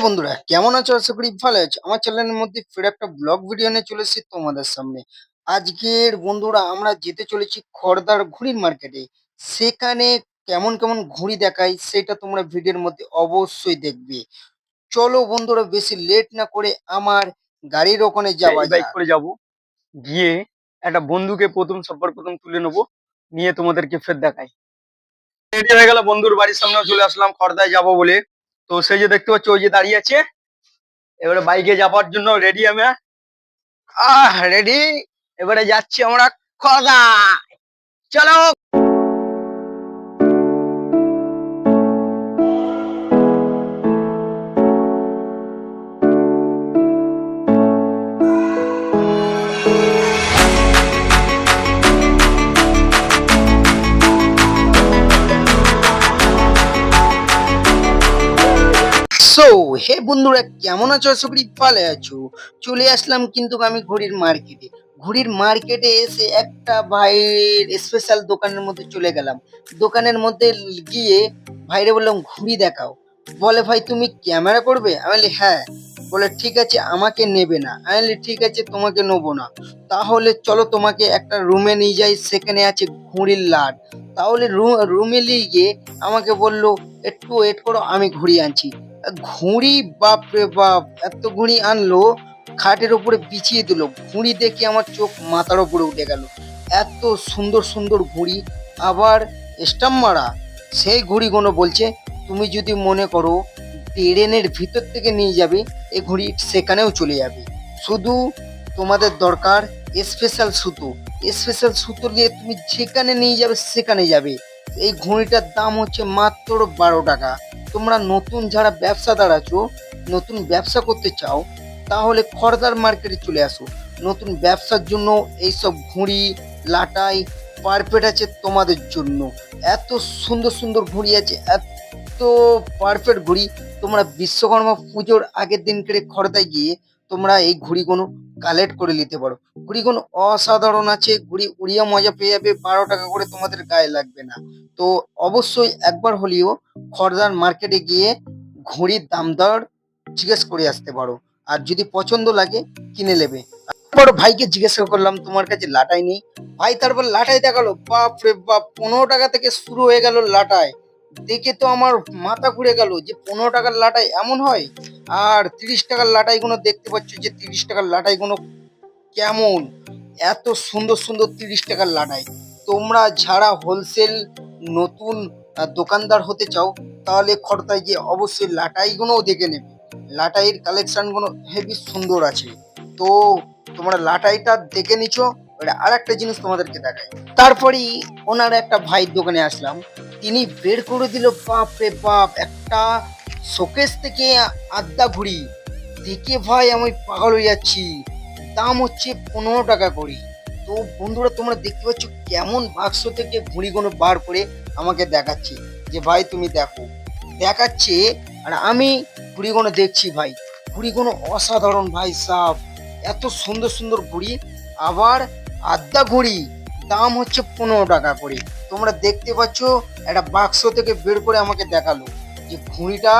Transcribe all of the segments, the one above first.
বন্ধুরা, কেমন আছো? আশা করি ভালো আছো। আমার চ্যানেলের মধ্যে ফের একটা ব্লগ ভিডিও নিয়ে চলে এসেছি তোমাদের সামনে। আজকের বন্ধুরা আমরা যেতে চলেছি খড়দার ঘুড়ির মার্কেটে। সেখানে কেমন কেমন ঘুড়ি দেখায় সেটা তোমরা ভিডিওর মধ্যে অবশ্যই দেখবে। চলো বন্ধুরা, বেশি লেট না করে আমার গাড়ির ওখানে যাওয়া এই বাইক যাক। করে যাব। গিয়ে একটা বন্ধুকে সবার প্রথম তুলে নেবো, নিয়ে তোমাদেরকে ফের দেখাই। রেডি হয়ে গেল, বন্ধুর বাড়ির সামনেও চলে আসলাম খড়দায় যাব বলে। তো সেই যে দেখতে পাচ্ছ ওই যে দাঁড়িয়ে আছে, এবারে বাইকে যাবার জন্য রেডি আমি। রেডি, এবারে যাচ্ছি আমরা খড়দা। চলো। সো হে বন্ধুরা, কেমন আছো? আশা করি ভালো আছো। চলে আসলাম কিন্তু আমি ঘড়ির মার্কেটে। ঘড়ির মার্কেটে এসে একটা ভাইয়ের স্পেশাল দোকানের মধ্যে চলে গেলাম। দোকানের মধ্যে গিয়ে ভাইরে বললাম, ঘুড়ি দেখাও। বলে, ভাই তুমি ক্যামেরা করবে? আমি বলি হ্যাঁ। বলে ঠিক আছে, আমাকে নেবে না। আমি বলি ঠিক আছে, তোমাকে নেবো না। তাহলে চলো তোমাকে একটা রুমে নিয়ে যাই, সেখানে আছে ঘুড়ির লাট। তাহলে রুমে নিয়ে গিয়ে আমাকে বললো, একটু ওয়েট করো, আমি ঘুড়ি আনছি। ঘুড়ি, বাপ রে বাপ, এত ঘুড়ি আনলো, খাটের উপরে বিছিয়ে দিল। ঘুড়ি দেখে আমার চোখ মাথার উপরে উঠে গেল। এত সুন্দর সুন্দর ঘুড়ি, আবার স্টাম্প মারা। সেই ঘুড়িগুলো বলছে, তুমি যদি মনে করো ট্রেনের ভিতর থেকে নিয়ে যাবে, এই ঘুড়ি সেখানেও চলে যাবে। শুধু তোমাদের দরকার স্পেশাল সুতো। স্পেশাল সুতো নিয়ে তুমি যেখানে নিয়ে যাবে সেখানে যাবে। এই ঘুড়িটার দাম হচ্ছে মাত্র 12 টাকা। তোমরা নতুন যারা ব্যবসাদার আছো, নতুন ব্যবসা করতে চাও, তাহলে খড়দার মার্কেটে চলে আসো। নতুন ব্যবসার জন্য এইসব ঘুড়ি, লাটাই পারফেক্ট আছে তোমাদের জন্য। এত সুন্দর সুন্দর ঘুড়ি আছে, এত পারফেক্ট ঘুড়ি। তোমরা বিশ্বকর্মা পুজোর আগের দিন করে খড়দায় গিয়ে তোমরা এই ঘুড়িগুলো কালেক্ট করে নিতে পারো। ঘুড়িগুলো অসাধারণ আছে, ঘুড়ি উড়িয়ে মজা পেয়ে যাবে। 12 টাকা করে তোমাদের গায়ে লাগবে না। তো অবশ্যই একবার হলেও খড়দার মার্কেটে গিয়ে ঘুড়ির দাম দর জিজ্ঞেস করে আসতে পারো। আর যদি পছন্দ লাগে কিনে নেবে। তারপর ভাইকে জিজ্ঞাসা করলাম, তোমার কাছে লাটাই নেই? ভাই তারপর লাটাই দেখালো। বাপ রে বাপ, 15 টাকা থেকে শুরু হয়ে গেল লাটাই। দেখে তো আমার মাথা ঘুরে গেল যে 15 টাকার লাটাই এমন হয়। আর 30 টাকার লাটাই গুলো দেখতে পাচ্ছ যে 30 টাকার লাটাই গুলো কেমন, এত সুন্দর সুন্দর 30 টাকার লাটাই। তোমরা যারা হোলসেল নতুন দোকানদার হতে চাও, তাহলে খড়দায় গিয়ে অবশ্যই লাটাইগুলোও দেখে নেবে। লাটাইয়ের কালেকশনগুলো হেবি সুন্দর আছে। তো তোমরা লাটাইটা দেখে নিছো। আর একটা জিনিস তোমাদেরকে দেখাই। তারপরেই ওনার একটা ভাইয়ের দোকানে আসলাম। তিনি বের করে দিল, বাপ রে বাপ, একটা শোকেস থেকে আদ্যা ঘুড়ি। দেখে ভাই আমি পাগল হয়ে যাচ্ছি। দাম হচ্ছে 15 টাকা করে। তো বন্ধুরা, তোমরা দেখতে পাচ্ছ কেমন বাক্স থেকে ঘুড়িগুলো বার করে আমাকে দেখাচ্ছে যে ভাই তুমি দেখো, দেখাচ্ছে। আর আমি ঘুড়িগুলো দেখছি ভাই। ঘুড়িগুলো অসাধারণ ভাই সাহ, এত সুন্দর সুন্দর ঘুড়ি। আবার আদ্যা ঘুড়ি, দাম হচ্ছে 15 টাকা করে। তোমরা দেখতে পাচ্ছ একটা বাক্স থেকে বের করে আমাকে দেখালো যে ঘুড়িটা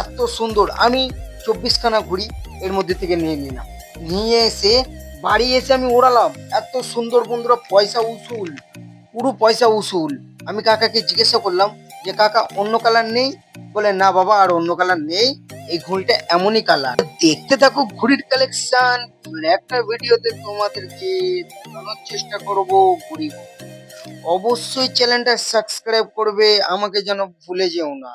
এত সুন্দর। আমি 24 খানা ঘুড়ি এর মধ্যে থেকে নিয়ে নিলাম। নিয়ে এসে বাড়ি এসে আমি ওড়ালাম। এত সুন্দর বন্ধুরা, পয়সা উসুল, পুরো পয়সা উসুল। আমি কাকাকে জিজ্ঞাসা করলাম যে কাকা অন্য কালার নেই? বলে না বাবা, আর অন্য কালার নেই, এই ঘড়িটা এমনই কালার। দেখতে থাকো ঘড়ির কালেকশন। একটা ভিডিওতে তোমাদেরকে দেখানোর চেষ্টা করব ঘড়ি। অবশ্যই চ্যানেলটা সাবস্ক্রাইব করবে, আমাকে যেন ভুলে যেও না।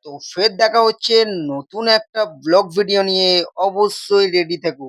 তো ফের দেখা হচ্ছে নতুন একটা ব্লগ ভিডিও নিয়ে। অবশ্যই রেডি থেকো।